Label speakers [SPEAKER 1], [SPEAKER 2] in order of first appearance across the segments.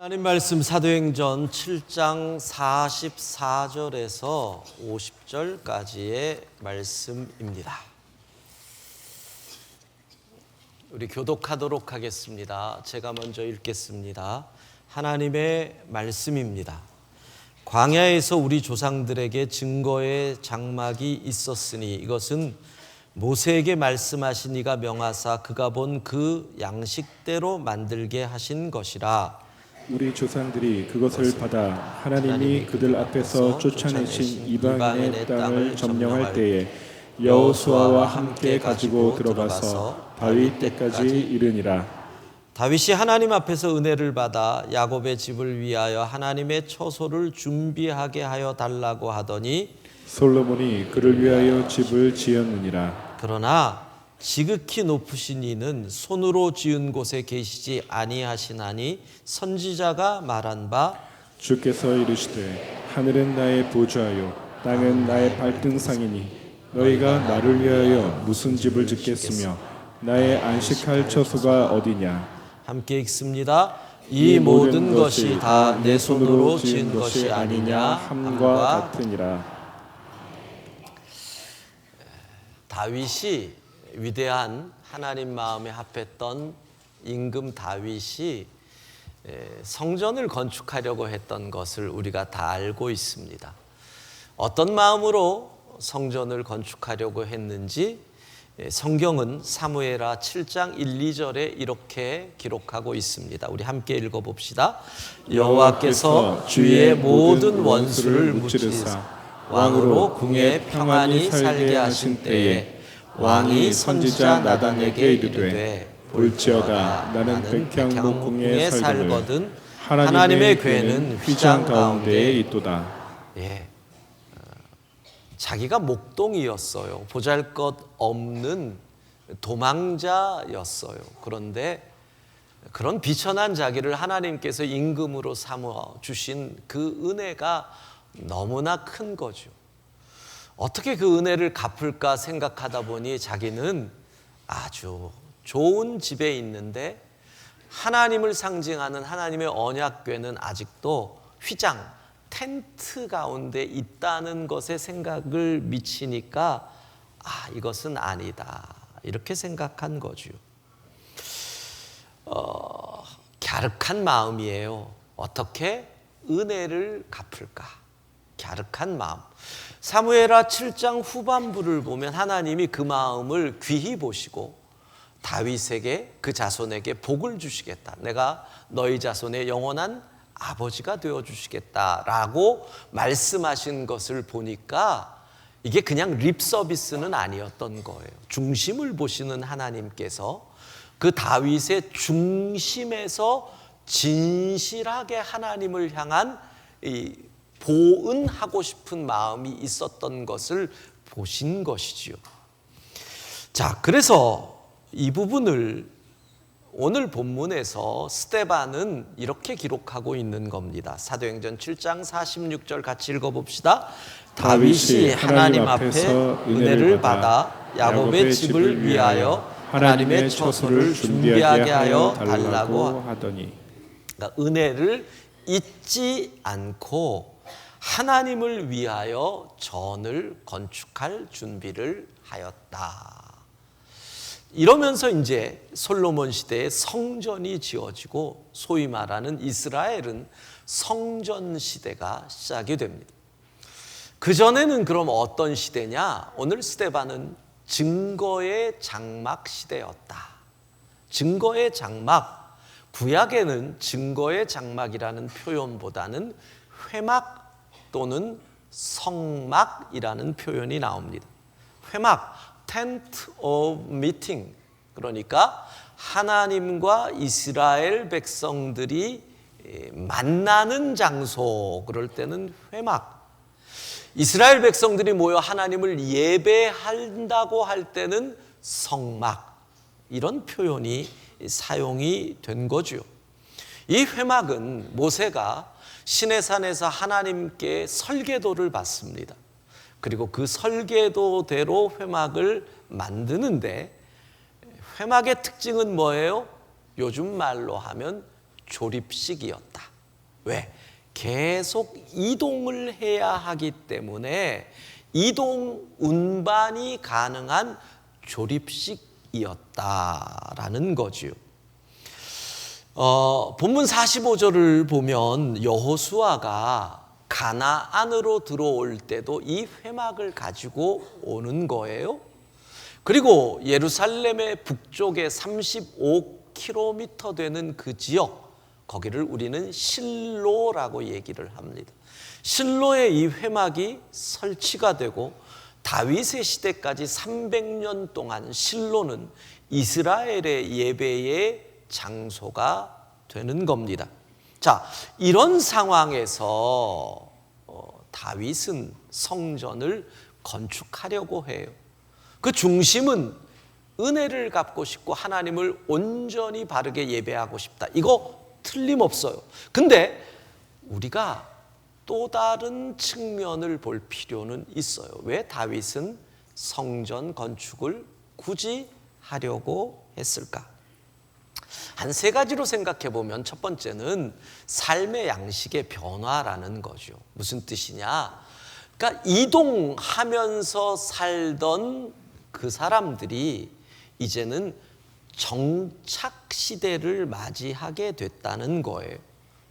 [SPEAKER 1] 하나님 말씀 사도행전 7장 44절에서 50절까지의 말씀입니다. 우리 교독하도록 하겠습니다. 제가 먼저 읽겠습니다. 하나님의 말씀입니다. 광야에서 우리 조상들에게 증거의 장막이 있었으니 이것은 모세에게 말씀하신 이가 명하사 그가 본 그 양식대로 만들게 하신 것이라.
[SPEAKER 2] 우리 조상들이 그것을 받아 하나님이 그들 앞에서 쫓아내신 이방인의 땅을 점령할 때에 여호수아와 함께 가지고 들어가서 다윗 때까지 이르니라.
[SPEAKER 1] 다윗이 하나님 앞에서 은혜를 받아 야곱의 집을 위하여 하나님의 처소를 준비하게 하여 달라고 하더니
[SPEAKER 2] 솔로몬이 그를 위하여 집을 지었느니라.
[SPEAKER 1] 그러나 지극히 높으신 이는 손으로 지은 곳에 계시지 아니하시나니 선지자가 말한 바
[SPEAKER 2] 주께서 이르시되 하늘은 나의 보좌요 땅은 나의 발등상이니 너희가 나를 위하여 무슨 집을 짓겠으며 나의 안식할 처소가 어디냐.
[SPEAKER 1] 함께 읽습니다. 이 모든 것이 다 내 손으로 지은 것이 아니냐 함과
[SPEAKER 2] 같으니라.
[SPEAKER 1] 다윗이 위대한 하나님 마음에 합했던 임금 다윗이 성전을 건축하려고 했던 것을 우리가 다 알고 있습니다. 어떤 마음으로 성전을 건축하려고 했는지 성경은 사무엘하 7장 1, 2절에 이렇게 기록하고 있습니다. 우리 함께 읽어봅시다. 여호와께서 주의 모든 원수를 무찌르사 왕으로 궁에 평안히 살게 하신 때에 왕이 선지자 나단에게 이르되 볼지어다 나는 백향목궁에 살거든 하나님의 궤는 휘장 가운데에 있도다. 자기가 목동이었어요. 보잘것없는 도망자였어요. 그런데 그런 비천한 자기를 하나님께서 임금으로 삼아 주신 그 은혜가 너무나 큰 거죠. 어떻게 그 은혜를 갚을까 생각하다 보니 자기는 아주 좋은 집에 있는데 하나님을 상징하는 하나님의 언약궤는 아직도 휘장, 텐트 가운데 있다는 것에 생각을 미치니까 이것은 아니다 이렇게 생각한 거죠. 갸륵한 마음이에요. 어떻게 은혜를 갚을까? 갸륵한 마음. 사무엘하 7장 후반부를 보면 하나님이 그 마음을 귀히 보시고 다윗에게 그 자손에게 복을 주시겠다. 내가 너희 자손의 영원한 아버지가 되어주시겠다라고 말씀하신 것을 보니까 이게 그냥 립 서비스는 아니었던 거예요. 중심을 보시는 하나님께서 그 다윗의 중심에서 진실하게 하나님을 향한 이 보은하고 싶은 마음이 있었던 것을 보신 것이지요. 자, 그래서 이 부분을 오늘 본문에서 스데반은 이렇게 기록하고 있는 겁니다. 사도행전 7장 46절 같이 읽어봅시다. 다윗이 하나님 앞에 은혜를 받아 야곱의 집을 위하여 하나님의 처소를 준비하게 하여 달라고 하더니, 그러니까 은혜를 잊지 않고 하나님을 위하여 전을 건축할 준비를 하였다. 이러면서 이제 솔로몬 시대에 성전이 지어지고 소위 말하는 이스라엘은 성전 시대가 시작이 됩니다. 그전에는 그럼 어떤 시대냐? 오늘 스데반은 증거의 장막 시대였다. 증거의 장막, 구약에는 증거의 장막이라는 표현보다는 회막 또는 성막이라는 표현이 나옵니다. 회막, tent of meeting, 그러니까 하나님과 이스라엘 백성들이 만나는 장소, 그럴 때는 회막. 이스라엘 백성들이 모여 하나님을 예배한다고 할 때는 성막, 이런 표현이 사용이 된 거죠. 이 회막은 모세가 시내산에서 하나님께 설계도를 받습니다. 그리고 그 설계도대로 회막을 만드는데, 회막의 특징은 뭐예요? 요즘 말로 하면 조립식이었다. 왜? 계속 이동을 해야 하기 때문에 이동 운반이 가능한 조립식이었다라는 거지요. 본문 45절을 보면 여호수아가 가나안으로 들어올 때도 이 회막을 가지고 오는 거예요. 그리고 예루살렘의 북쪽에 35km 되는 그 지역, 거기를 우리는 실로라고 얘기를 합니다. 실로에 이 회막이 설치가 되고 다윗의 시대까지 300년 동안 실로는 이스라엘의 예배의 장소가 되는 겁니다. 자, 이런 상황에서 다윗은 성전을 건축하려고 해요. 그 중심은 은혜를 갚고 싶고 하나님을 온전히 바르게 예배하고 싶다. 이거 틀림없어요. 근데 우리가 또 다른 측면을 볼 필요는 있어요. 왜 다윗은 성전 건축을 굳이 하려고 했을까? 한 세 가지로 생각해 보면 첫 번째는 삶의 양식의 변화라는 거죠. 무슨 뜻이냐? 그러니까 이동하면서 살던 그 사람들이 이제는 정착 시대를 맞이하게 됐다는 거예요.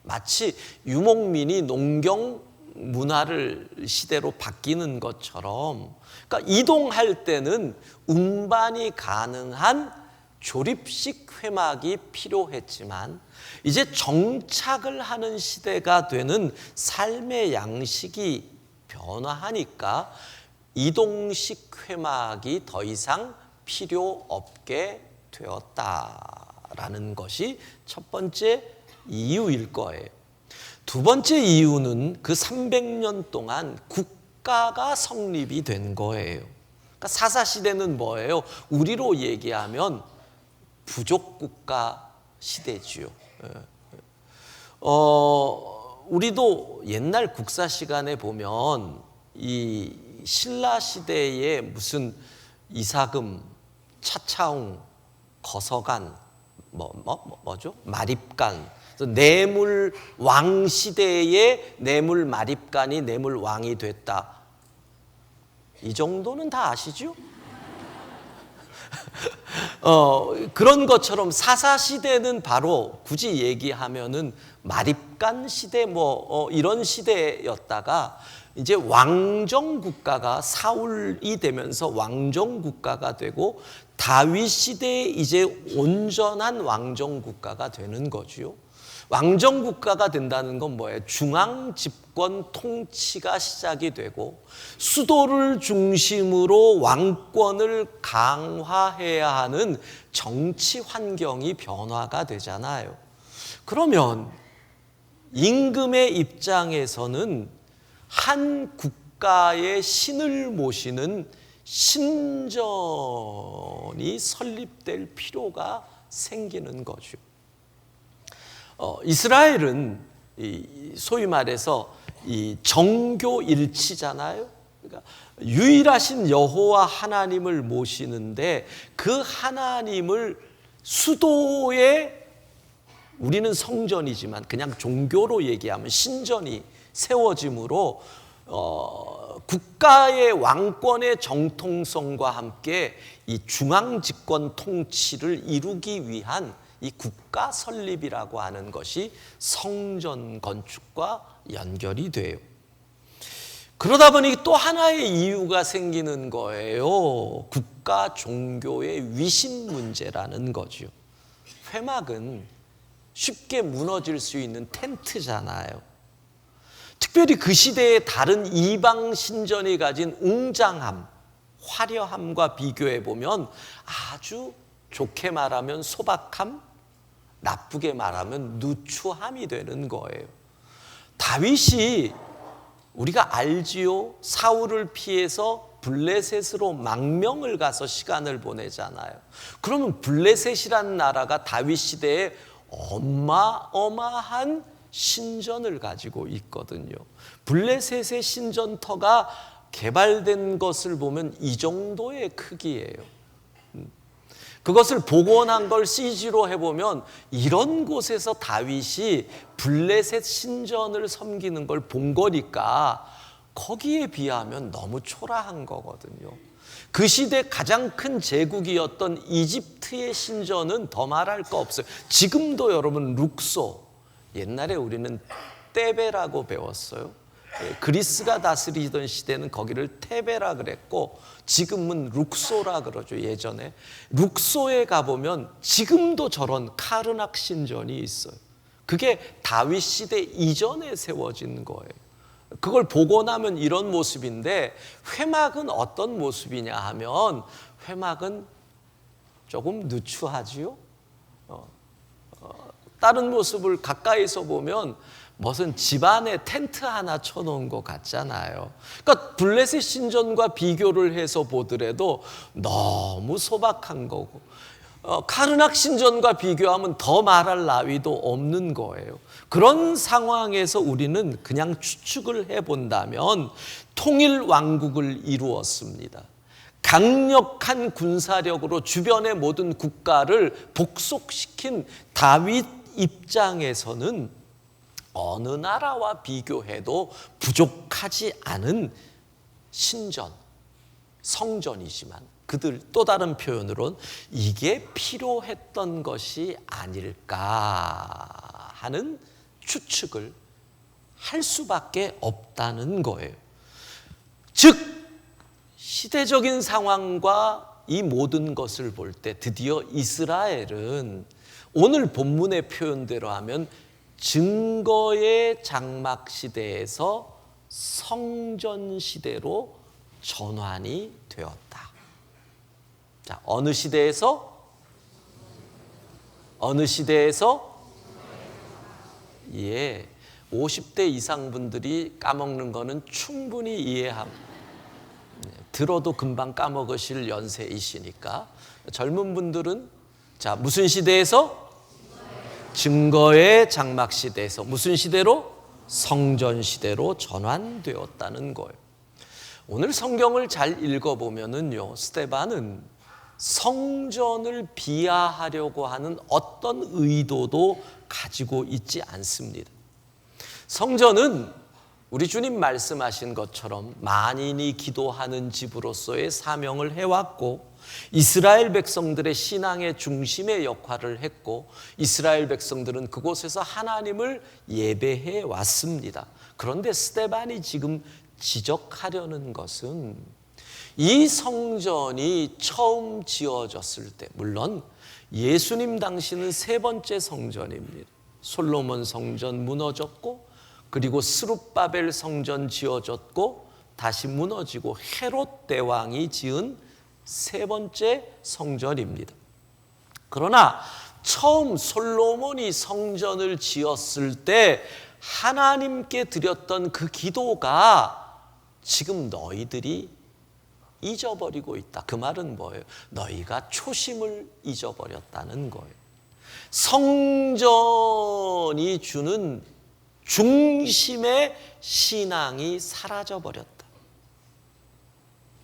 [SPEAKER 1] 마치 유목민이 농경 문화를 시대로 바뀌는 것처럼, 그러니까 이동할 때는 운반이 가능한 조립식 회막이 필요했지만 이제 정착을 하는 시대가 되는 삶의 양식이 변화하니까 이동식 회막이 더 이상 필요 없게 되었다라는 것이 첫 번째 이유일 거예요. 두 번째 이유는 그 300년 동안 국가가 성립이 된 거예요. 그러니까 사사시대는 뭐예요? 우리로 얘기하면 부족국가 시대지요. 우리도 옛날 국사 시간에 보면 이 신라 시대에 무슨 이사금, 차차웅, 거서간, 뭐죠? 마립간, 뇌물 왕 시대에 뇌물 마립간이 뇌물 왕이 됐다. 이 정도는 다 아시죠? 그런 것처럼 사사 시대는 바로 굳이 얘기하면은 마립간 시대 이런 시대였다가 이제 왕정 국가가 사울이 되면서 왕정 국가가 되고 다윗 시대에 이제 온전한 왕정 국가가 되는 거지요. 왕정 국가가 된다는 건 뭐예요? 중앙 집권 통치가 시작이 되고 수도를 중심으로 왕권을 강화해야 하는 정치 환경이 변화가 되잖아요. 그러면 임금의 입장에서는 한 국가의 신을 모시는 신전이 설립될 필요가 생기는 거죠. 이스라엘은 소위 말해서 이 정교 일치잖아요. 그러니까 유일하신 여호와 하나님을 모시는데 그 하나님을 수도에, 우리는 성전이지만 그냥 종교로 얘기하면 신전이 세워짐으로 국가의 왕권의 정통성과 함께 이 중앙 집권 통치를 이루기 위한 이 국가 설립이라고 하는 것이 성전 건축과 연결이 돼요. 그러다 보니 또 하나의 이유가 생기는 거예요. 국가 종교의 위신 문제라는 거죠. 회막은 쉽게 무너질 수 있는 텐트잖아요. 특별히 그 시대의 다른 이방 신전이 가진 웅장함, 화려함과 비교해 보면 아주 좋게 말하면 소박함, 나쁘게 말하면 누추함이 되는 거예요. 다윗이 우리가 알지요. 사울을 피해서 블레셋으로 망명을 가서 시간을 보내잖아요. 그러면 블레셋이라는 나라가 다윗 시대에 어마어마한 신전을 가지고 있거든요. 블레셋의 신전터가 개발된 것을 보면 이 정도의 크기예요. 그것을 복원한 걸 CG로 해보면 이런 곳에서 다윗이 블레셋 신전을 섬기는 걸 본 거니까 거기에 비하면 너무 초라한 거거든요. 그 시대 가장 큰 제국이었던 이집트의 신전은 더 말할 거 없어요. 지금도 여러분 룩소, 옛날에 우리는 테베라고 배웠어요. 그리스가 다스리던 시대는 거기를 테베라 그랬고 지금은 룩소라 그러죠. 예전에 룩소에 가보면 지금도 저런 카르낙 신전이 있어요. 그게 다윗 시대 이전에 세워진 거예요. 그걸 보고 나면 이런 모습인데, 회막은 어떤 모습이냐 하면 회막은 조금 누추하지요. 다른 모습을 가까이서 보면 무슨 집안에 텐트 하나 쳐놓은 것 같잖아요. 그러니까 블레셋 신전과 비교를 해서 보더라도 너무 소박한 거고, 카르낙 신전과 비교하면 더 말할 나위도 없는 거예요. 그런 상황에서 우리는 그냥 추측을 해본다면 통일 왕국을 이루었습니다. 강력한 군사력으로 주변의 모든 국가를 복속시킨 다윗 입장에서는 어느 나라와 비교해도 부족하지 않은 신전, 성전이지만 그들 또 다른 표현으로는 이게 필요했던 것이 아닐까 하는 추측을 할 수밖에 없다는 거예요. 즉 시대적인 상황과 이 모든 것을 볼 때 드디어 이스라엘은 오늘 본문의 표현대로 하면 증거의 장막 시대에서 성전 시대로 전환이 되었다. 자, 어느 시대에서? 예, 50대 이상 분들이 까먹는 거는 충분히 이해합니다. 들어도 금방 까먹으실 연세이시니까. 젊은 분들은 자, 무슨 시대에서? 증거의 장막 시대에서 무슨 시대로? 성전 시대로 전환되었다는 거예요. 오늘 성경을 잘 읽어보면은요, 스데반은 성전을 비하하려고 하는 어떤 의도도 가지고 있지 않습니다. 성전은 우리 주님 말씀하신 것처럼 만인이 기도하는 집으로서의 사명을 해왔고, 이스라엘 백성들의 신앙의 중심의 역할을 했고, 이스라엘 백성들은 그곳에서 하나님을 예배해 왔습니다. 그런데 스데반이 지금 지적하려는 것은 이 성전이 처음 지어졌을 때, 물론 예수님 당시는 세 번째 성전입니다. 솔로몬 성전 무너졌고, 그리고 스룹바벨 성전 지어졌고, 다시 무너지고 헤롯 대왕이 지은 세 번째 성전입니다. 그러나 처음 솔로몬이 성전을 지었을 때 하나님께 드렸던 그 기도가 지금 너희들이 잊어버리고 있다. 그 말은 뭐예요? 너희가 초심을 잊어버렸다는 거예요. 성전이 주는 중심의 신앙이 사라져버렸다.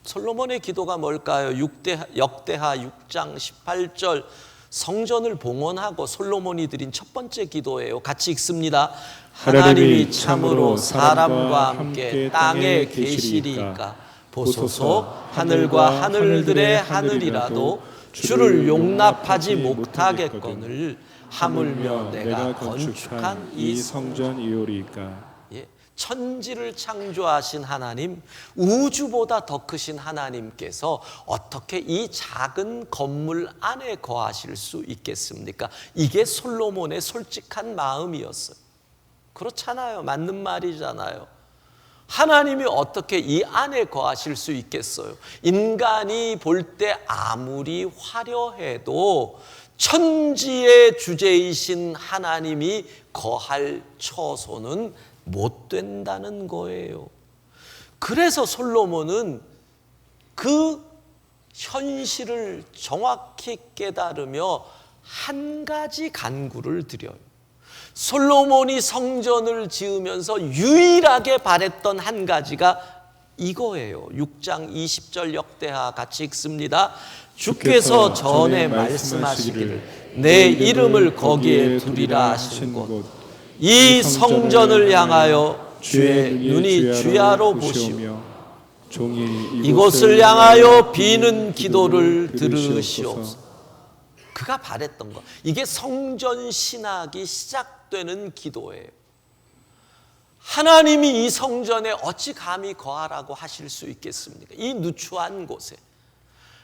[SPEAKER 1] 솔로몬의 기도가 뭘까요? 역대하 6장 18절 성전을 봉헌하고 솔로몬이 드린 첫 번째 기도예요. 같이 읽습니다. 하나님이 참으로 사람과 함께 땅에 계시리까 보소서. 하늘과 하늘들의 하늘이라도 주를 용납하지 못하겠거늘 하물며 내가 건축한 이
[SPEAKER 2] 성전이오리까.
[SPEAKER 1] 천지를 창조하신 하나님, 우주보다 더 크신 하나님께서 어떻게 이 작은 건물 안에 거하실 수 있겠습니까? 이게 솔로몬의 솔직한 마음이었어요. 그렇잖아요. 맞는 말이잖아요. 하나님이 어떻게 이 안에 거하실 수 있겠어요? 인간이 볼 때 아무리 화려해도 천지의 주제이신 하나님이 거할 처소는 못 된다는 거예요. 그래서 솔로몬은 그 현실을 정확히 깨달으며 한 가지 간구를 드려요. 솔로몬이 성전을 지으면서 유일하게 바랬던 한 가지가 이거예요. 6장 20절 역대하 같이 읽습니다. 주께서 전에 말씀하시기를 내 이름을 거기에 두리라 하신 곳 이 성전을 향하여 주의 눈이 주야로 보시며 이곳을 향하여 비는 기도를 들으시옵소서. 그가 바랬던 것, 이게 성전 신학이 시작되는 기도예요. 하나님이 이 성전에 어찌 감히 거하라고 하실 수 있겠습니까? 이 누추한 곳에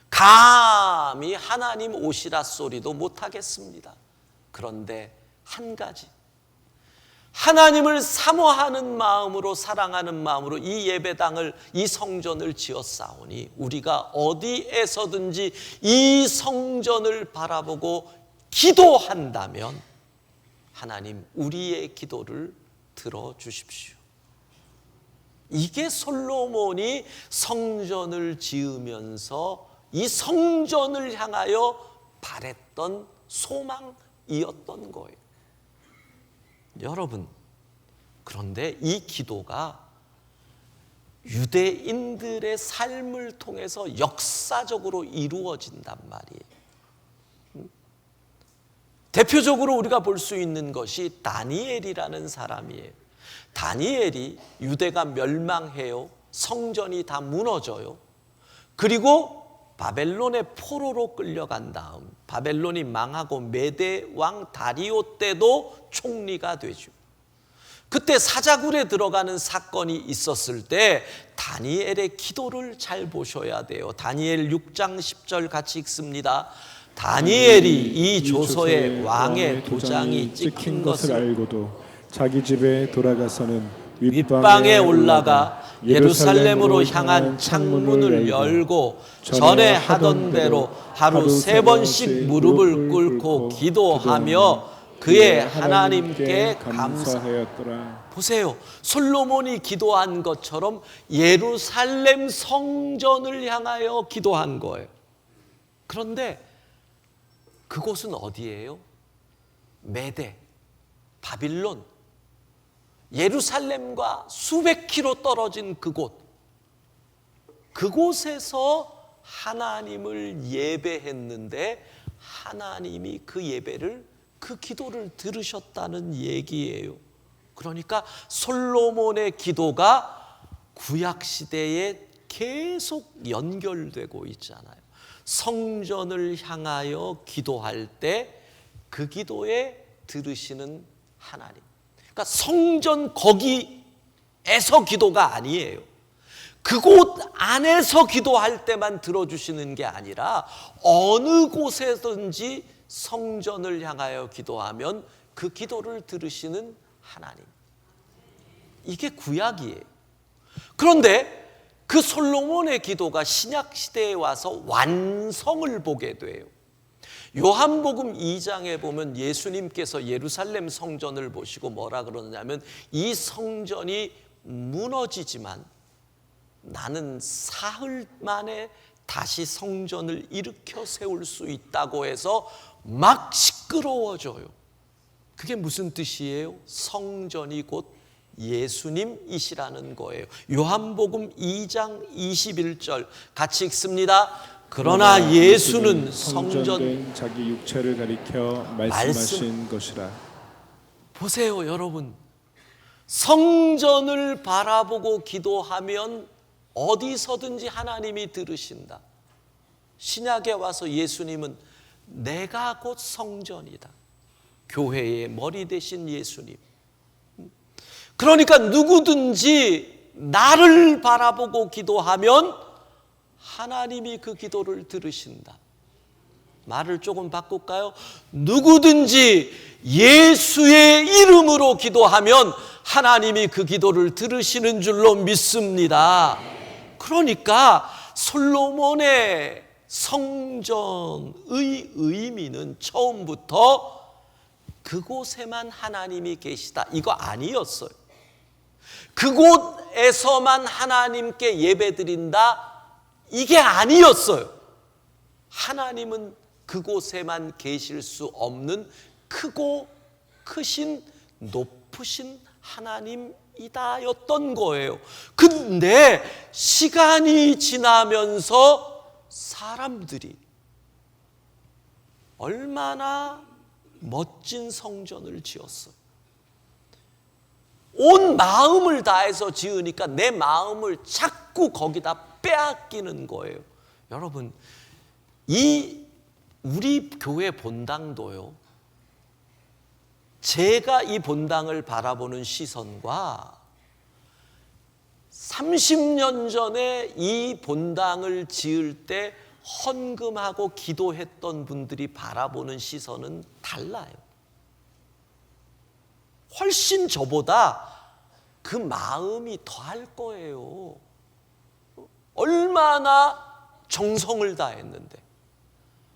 [SPEAKER 1] 감히 하나님 오시라 소리도 못하겠습니다. 그런데 한 가지, 하나님을 사모하는 마음으로, 사랑하는 마음으로 이 예배당을, 이 성전을 지었사오니 우리가 어디에서든지 이 성전을 바라보고 기도한다면 하나님 우리의 기도를 들어주십시오. 이게 솔로몬이 성전을 지으면서 이 성전을 향하여 바랬던 소망이었던 거예요. 여러분, 그런데 이 기도가 유대인들의 삶을 통해서 역사적으로 이루어진단 말이에요. 대표적으로 우리가 볼 수 있는 것이 다니엘이라는 사람이에요. 다니엘이 유대가 멸망해요. 성전이 다 무너져요. 그리고 바벨론의 포로로 끌려간 다음 바벨론이 망하고 메대 왕 다리오 때도 총리가 되죠. 그때 사자굴에 들어가는 사건이 있었을 때 다니엘의 기도를 잘 보셔야 돼요. 다니엘 6장 10절 같이 읽습니다. 다니엘이 이 조서에 왕의 도장이 찍힌 것을
[SPEAKER 2] 알고도 자기 집에 돌아가서는
[SPEAKER 1] 윗방에 올라가 예루살렘으로 향한 창문을 열고 전에 하던 대로 하루 3번씩 무릎을 꿇고 기도하며 그의 하나님께 감사하였더라. 보세요, 솔로몬이 기도한 것처럼 예루살렘 성전을 향하여 기도한 거예요. 그런데 그곳은 어디예요? 메대, 바빌론, 예루살렘과 수백 킬로 떨어진 그곳에서 하나님을 예배했는데 하나님이 그 예배를, 그 기도를 들으셨다는 얘기예요. 그러니까 솔로몬의 기도가 구약시대에 계속 연결되고 있잖아요. 성전을 향하여 기도할 때 그 기도에 들으시는 하나님, 그러니까 성전 거기에서 기도가 아니에요. 그곳 안에서 기도할 때만 들어주시는 게 아니라 어느 곳에든지 성전을 향하여 기도하면 그 기도를 들으시는 하나님, 이게 구약이에요. 그런데 그 솔로몬의 기도가 신약시대에 와서 완성을 보게 돼요. 요한복음 2장에 보면 예수님께서 예루살렘 성전을 보시고 뭐라 그러냐면 이 성전이 무너지지만 나는 사흘 만에 다시 성전을 일으켜 세울 수 있다고 해서 막 시끄러워져요. 그게 무슨 뜻이에요? 성전이 곧 예수님이시라는 거예요. 요한복음 2장 21절 같이 읽습니다. 그러나 예수는 성전
[SPEAKER 2] 자기 육체를 가리켜 말씀하신 것이라.
[SPEAKER 1] 보세요, 여러분. 성전을 바라보고 기도하면 어디서든지 하나님이 들으신다. 신약에 와서 예수님은 내가 곧 성전이다. 교회의 머리 되신 예수님. 그러니까 누구든지 나를 바라보고 기도하면 하나님이 그 기도를 들으신다. 말을 조금 바꿀까요? 누구든지 예수의 이름으로 기도하면 하나님이 그 기도를 들으시는 줄로 믿습니다. 그러니까 솔로몬의 성전의 의미는 처음부터 그곳에만 하나님이 계시다, 이거 아니었어요. 그곳에서만 하나님께 예배드린다, 이게 아니었어요. 하나님은 그곳에만 계실 수 없는 크고 크신 높으신 하나님이다였던 거예요. 근데 시간이 지나면서 사람들이 얼마나 멋진 성전을 지었어. 온 마음을 다해서 지으니까 내 마음을 자꾸 거기다 빼앗기는 거예요. 여러분, 우리 교회 본당도요, 제가 이 본당을 바라보는 시선과 30년 전에 이 본당을 지을 때 헌금하고 기도했던 분들이 바라보는 시선은 달라요. 훨씬 저보다 그 마음이 더할 거예요. 얼마나 정성을 다했는데,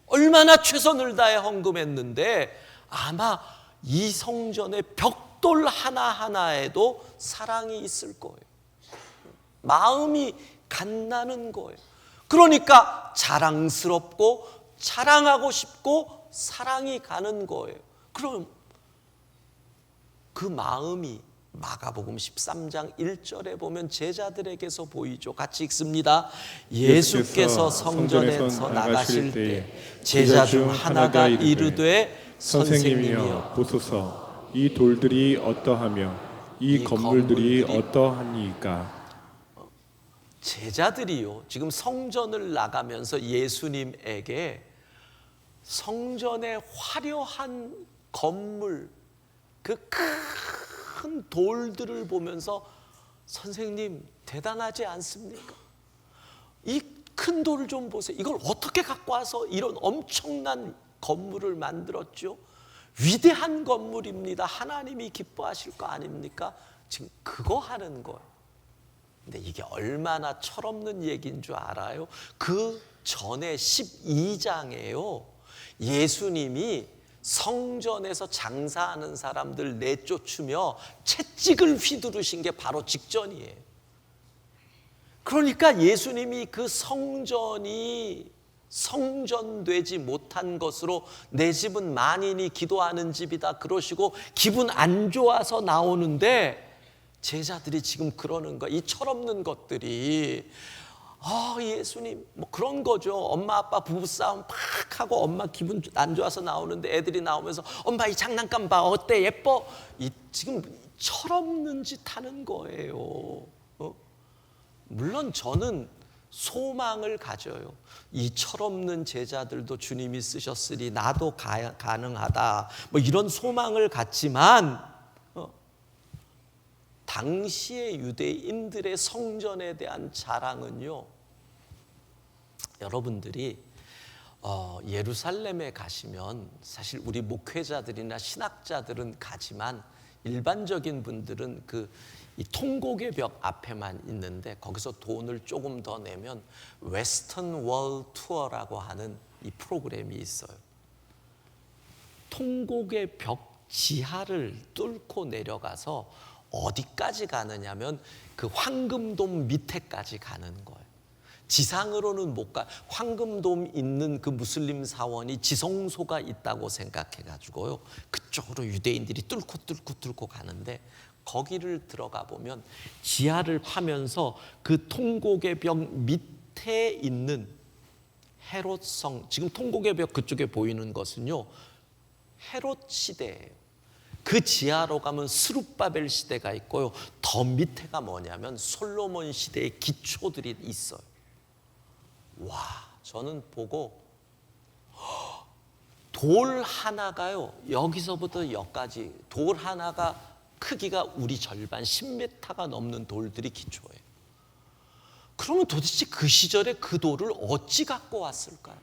[SPEAKER 1] 얼마나 최선을 다해 헌금했는데 아마 이 성전의 벽돌 하나하나에도 사랑이 있을 거예요. 마음이 간나는 거예요. 그러니까 자랑스럽고 자랑하고 싶고 사랑이 가는 거예요. 그럼 그 마음이 마가복음 13장 1절에 보면 제자들에게서 보이죠. 같이 읽습니다. 예수께서 성전에서 나가실 때 제자 중 하나가 이르되 선생님이여
[SPEAKER 2] 보소서, 이 돌들이 어떠하며 이 건물들이 어떠하니까.
[SPEAKER 1] 제자들이요, 지금 성전을 나가면서 예수님에게 성전의 화려한 건물, 그 큰 돌들을 보면서 선생님 대단하지 않습니까? 이 큰 돌을 좀 보세요. 이걸 어떻게 갖고 와서 이런 엄청난 건물을 만들었죠? 위대한 건물입니다. 하나님이 기뻐하실 거 아닙니까? 지금 그거 하는 거예요. 근데 이게 얼마나 철없는 얘기인 줄 알아요? 그 전에 12장에요, 예수님이 성전에서 장사하는 사람들 내쫓으며 채찍을 휘두르신 게 바로 직전이에요. 그러니까 예수님이 그 성전이 성전되지 못한 것으로 내 집은 만인이 기도하는 집이다 그러시고 기분 안 좋아서 나오는데, 제자들이 지금 그러는 거야. 이 철없는 것들이 예수님 뭐 그런 거죠. 엄마 아빠 부부싸움 막 하고 엄마 기분 안 좋아서 나오는데 애들이 나오면서 엄마 이 장난감 봐 어때 예뻐, 지금 철없는 짓 하는 거예요. 물론 저는 소망을 가져요. 이 철없는 제자들도 주님이 쓰셨으니 나도 가능하다, 뭐 이런 소망을 갖지만 당시의 유대인들의 성전에 대한 자랑은요, 여러분들이 예루살렘에 가시면 사실 우리 목회자들이나 신학자들은 가지만 일반적인 분들은 이 통곡의 벽 앞에만 있는데, 거기서 돈을 조금 더 내면 웨스턴 월 투어라고 하는 이 프로그램이 있어요. 통곡의 벽 지하를 뚫고 내려가서 어디까지 가느냐면 그 황금돔 밑에까지 가는 거예요. 지상으로는 못 가. 황금돔 있는 그 무슬림 사원이 지성소가 있다고 생각해 가지고요, 그쪽으로 유대인들이 뚫고 가는데, 거기를 들어가 보면 지하를 파면서 그 통곡의 벽 밑에 있는 헤롯성, 지금 통곡의 벽 그쪽에 보이는 것은요 헤롯 시대예요. 그 지하로 가면 스룹바벨 시대가 있고요, 더 밑에가 뭐냐면 솔로몬 시대의 기초들이 있어요. 와, 저는 보고 돌 하나가요, 여기서부터 여기까지 돌 하나가 크기가 우리 절반 10m가 넘는 돌들이 기초예요. 그러면 도대체 그 시절에 그 돌을 어찌 갖고 왔을까요?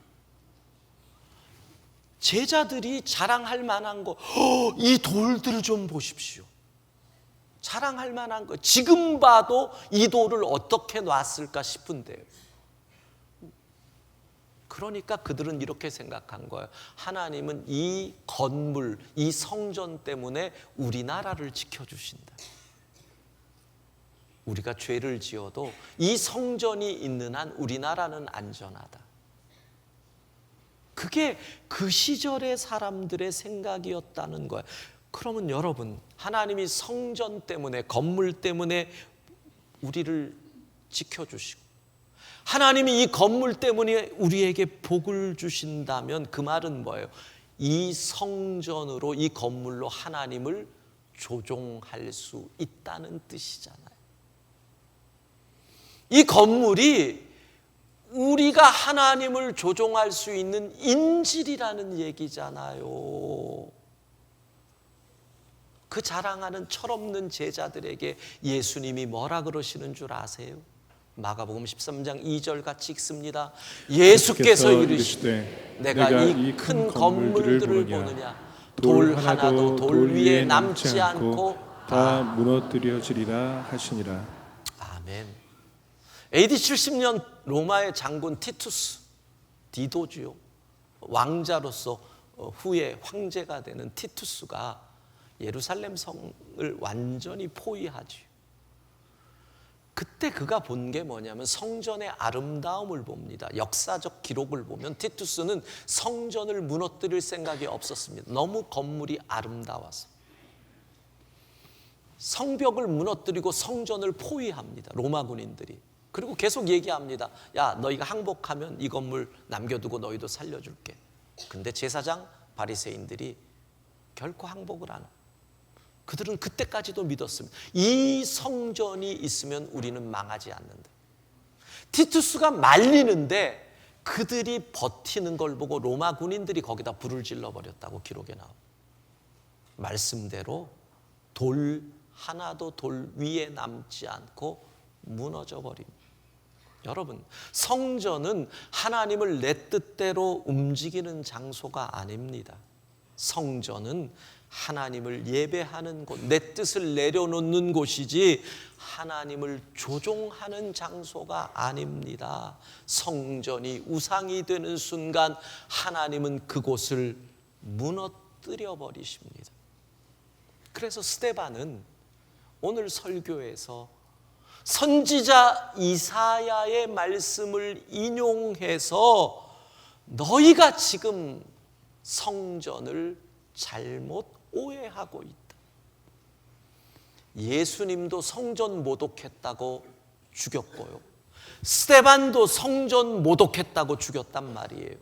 [SPEAKER 1] 제자들이 자랑할 만한 거, 이 돌들을 좀 보십시오. 자랑할 만한 거, 지금 봐도 이 돌을 어떻게 놨을까 싶은데요. 그러니까 그들은 이렇게 생각한 거예요. 하나님은 이 건물, 이 성전 때문에 우리나라를 지켜주신다. 우리가 죄를 지어도 이 성전이 있는 한 우리나라는 안전하다. 그게 그 시절의 사람들의 생각이었다는 거예요. 그러면 여러분, 하나님이 성전 때문에, 건물 때문에 우리를 지켜주시고 하나님이 이 건물 때문에 우리에게 복을 주신다면 그 말은 뭐예요? 이 성전으로, 이 건물로 하나님을 조종할 수 있다는 뜻이잖아요. 이 건물이 우리가 하나님을 조종할 수 있는 인질이라는 얘기잖아요. 그 자랑하는 철없는 제자들에게 예수님이 뭐라 그러시는 줄 아세요? 마가복음 13장 2절 같이 읽습니다. 예수께서 이르시되 내가 이 큰 건물들을 보느냐 돌 하나도 돌 위에 남지 않고
[SPEAKER 2] 다 무너뜨려지리라 하시니라.
[SPEAKER 1] 아멘. AD 70년 로마의 장군 티투스 디도주요, 왕자로서 후에 황제가 되는 티투스가 예루살렘 성을 완전히 포위하죠. 그때 그가 본 게 뭐냐면 성전의 아름다움을 봅니다. 역사적 기록을 보면 티투스는 성전을 무너뜨릴 생각이 없었습니다. 너무 건물이 아름다워서 성벽을 무너뜨리고 성전을 포위합니다. 로마 군인들이. 그리고 계속 얘기합니다. 야, 너희가 항복하면 이 건물 남겨두고 너희도 살려줄게. 근데 제사장 바리새인들이 결코 항복을 안 해요. 그들은 그때까지도 믿었습니다. 이 성전이 있으면 우리는 망하지 않는다. 티투스가 말리는데 그들이 버티는 걸 보고 로마 군인들이 거기다 불을 질러버렸다고 기록에 나옵니다. 말씀대로 돌 하나도 돌 위에 남지 않고 무너져 버립니다. 여러분, 성전은 하나님을 내 뜻대로 움직이는 장소가 아닙니다. 성전은 하나님을 예배하는 곳, 내 뜻을 내려놓는 곳이지 하나님을 조종하는 장소가 아닙니다. 성전이 우상이 되는 순간 하나님은 그곳을 무너뜨려 버리십니다. 그래서 스데반은 오늘 설교에서 선지자 이사야의 말씀을 인용해서 너희가 지금 성전을 잘못 오해하고 있다. 예수님도 성전 모독했다고 죽였고요, 스데반도 성전 모독했다고 죽였단 말이에요.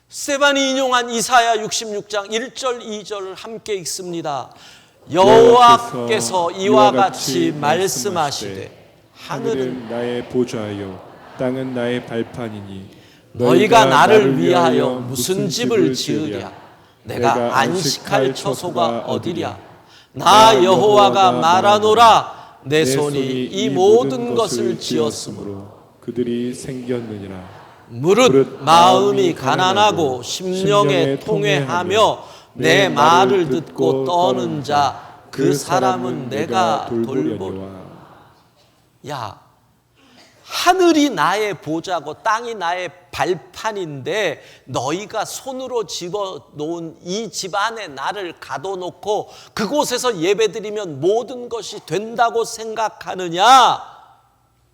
[SPEAKER 1] 스데반이 인용한 이사야 66장 1절 2절을 함께 읽습니다. 여호와께서 이와 같이 말씀하시되 하늘은
[SPEAKER 2] 나의 보좌요 땅은 나의 발판이니
[SPEAKER 1] 너희가 나를 위하여 무슨 집을 지으랴? 내가 안식할 처소가 어디랴? 나 여호와가 말하노라. 내 손이 이 모든 것을 지었으므로
[SPEAKER 2] 그들이 생겼느니라.
[SPEAKER 1] 무릇 마음이 가난하고 심령에 통회하며 내 말을 듣고 떠는 자 그 사람은 내가 돌보리라. 야, 하늘이 나의 보좌고 땅이 나의 발판인데 너희가 손으로 집어놓은 이 집 안에 나를 가둬놓고 그곳에서 예배드리면 모든 것이 된다고 생각하느냐?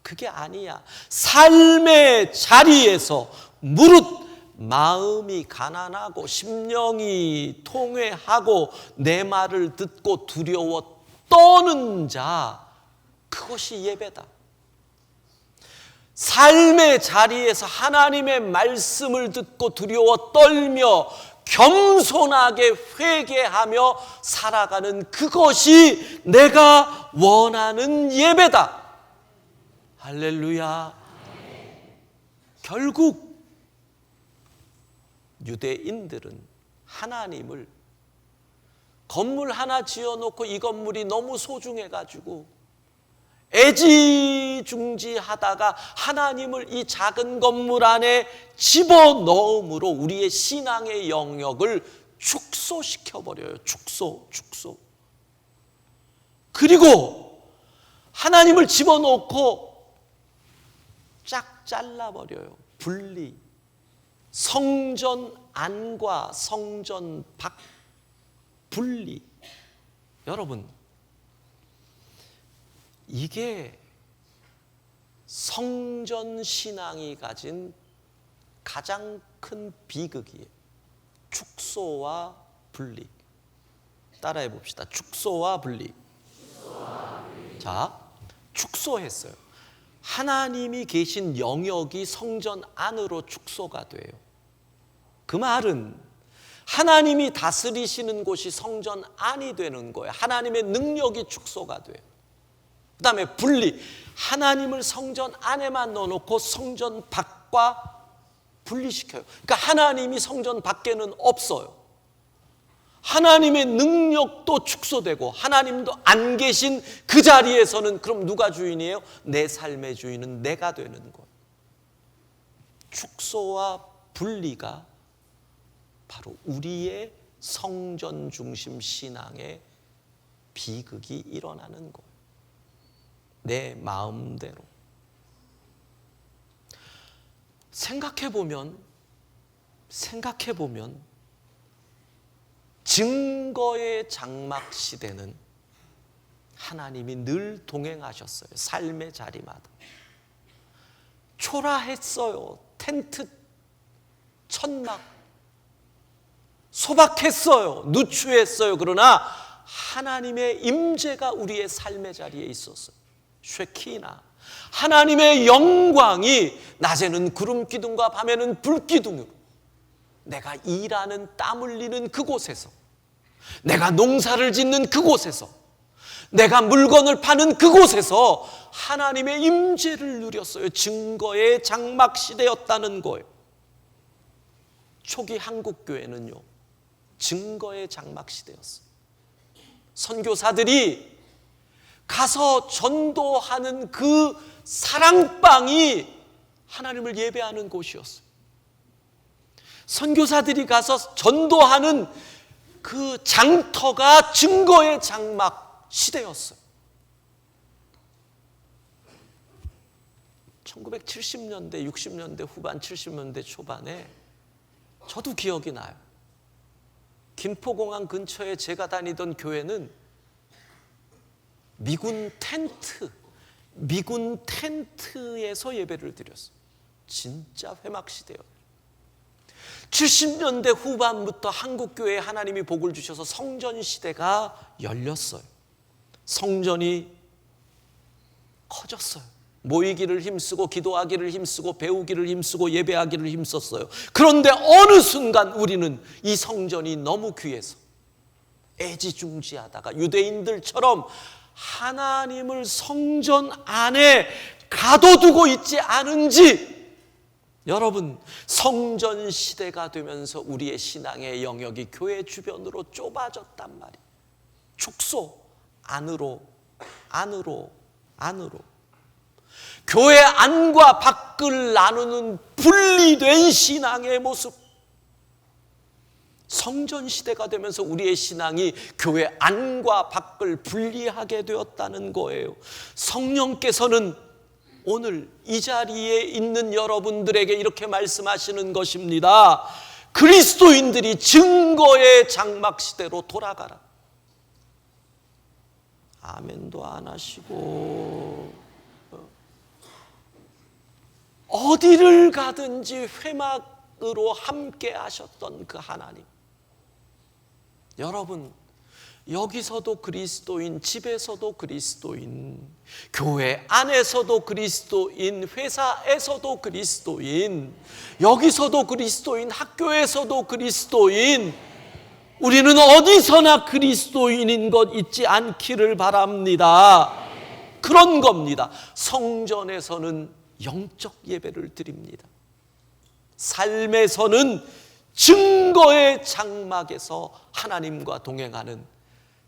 [SPEAKER 1] 그게 아니야. 삶의 자리에서 무릇 마음이 가난하고 심령이 통회하고 내 말을 듣고 두려워 떠는 자, 그것이 예배다. 삶의 자리에서 하나님의 말씀을 듣고 두려워 떨며 겸손하게 회개하며 살아가는 그것이 내가 원하는 예배다. 할렐루야. 결국 유대인들은 하나님을 건물 하나 지어놓고 이 건물이 너무 소중해가지고 애지중지하다가 하나님을 이 작은 건물 안에 집어넣음으로 우리의 신앙의 영역을 축소시켜버려요. 축소. 그리고 하나님을 집어넣고 쫙 잘라버려요. 분리. 성전 안과 성전 밖 분리. 여러분, 이게 성전 신앙이 가진 가장 큰 비극이에요. 축소와 분리. 따라해 봅시다. 축소와 분리. 자, 축소했어요. 하나님이 계신 영역이 성전 안으로 축소가 돼요. 그 말은 하나님이 다스리시는 곳이 성전 안이 되는 거예요. 하나님의 능력이 축소가 돼요. 그 다음에 분리. 하나님을 성전 안에만 넣어놓고 성전 밖과 분리시켜요. 그러니까 하나님이 성전 밖에는 없어요. 하나님의 능력도 축소되고 하나님도 안 계신 그 자리에서는 그럼 누가 주인이에요? 내 삶의 주인은 내가 되는 거예요. 축소와 분리가 바로 우리의 성전 중심 신앙의 비극이 일어나는 거예요. 내 마음대로. 생각해보면 증거의 장막 시대는 하나님이 늘 동행하셨어요. 삶의 자리마다. 초라했어요. 텐트, 천막. 소박했어요. 누추했어요. 그러나 하나님의 임재가 우리의 삶의 자리에 있었어요. 쉐키나. 하나님의 영광이 낮에는 구름 기둥과 밤에는 불 기둥으로 내가 일하는 땀 흘리는 그곳에서, 내가 농사를 짓는 그곳에서, 내가 물건을 파는 그곳에서 하나님의 임재를 누렸어요. 증거의 장막 시대였다는 거예요. 초기 한국교회는요, 증거의 장막 시대였어요. 선교사들이 가서 전도하는 그 사랑방이 하나님을 예배하는 곳이었어요. 선교사들이 가서 전도하는 그 장터가 증거의 장막 시대였어요. 1970년대, 60년대 후반, 70년대 초반에 저도 기억이 나요. 김포공항 근처에 제가 다니던 교회는 미군 텐트에서 예배를 드렸어요. 진짜 회막 시대였어요. 70년대 후반부터 한국교회에 하나님이 복을 주셔서 성전 시대가 열렸어요. 성전이 커졌어요. 모이기를 힘쓰고 기도하기를 힘쓰고 배우기를 힘쓰고 예배하기를 힘썼어요. 그런데 어느 순간 우리는 이 성전이 너무 귀해서 애지중지하다가 유대인들처럼 하나님을 성전 안에 가둬두고 있지 않은지, 여러분, 성전 시대가 되면서 우리의 신앙의 영역이 교회 주변으로 좁아졌단 말이에요. 축소, 안으로. 교회 안과 밖을 나누는 분리된 신앙의 모습. 성전 시대가 되면서 우리의 신앙이 교회 안과 밖을 분리하게 되었다는 거예요. 성령께서는 오늘 이 자리에 있는 여러분들에게 이렇게 말씀하시는 것입니다. 그리스도인들이 증거의 장막 시대로 돌아가라. 아멘도 안 하시고, 어디를 가든지 회막으로 함께 하셨던 그 하나님. 여러분, 여기서도 그리스도인, 집에서도 그리스도인, 교회 안에서도 그리스도인, 회사에서도 그리스도인, 여기서도 그리스도인, 학교에서도 그리스도인, 우리는 어디서나 그리스도인인 것 잊지 않기를 바랍니다. 그런 겁니다. 성전에서는 영적 예배를 드립니다. 삶에서는 증거의 장막에서 하나님과 동행하는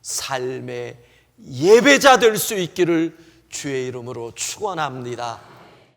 [SPEAKER 1] 삶의 예배자 될 수 있기를 주의 이름으로 축원합니다.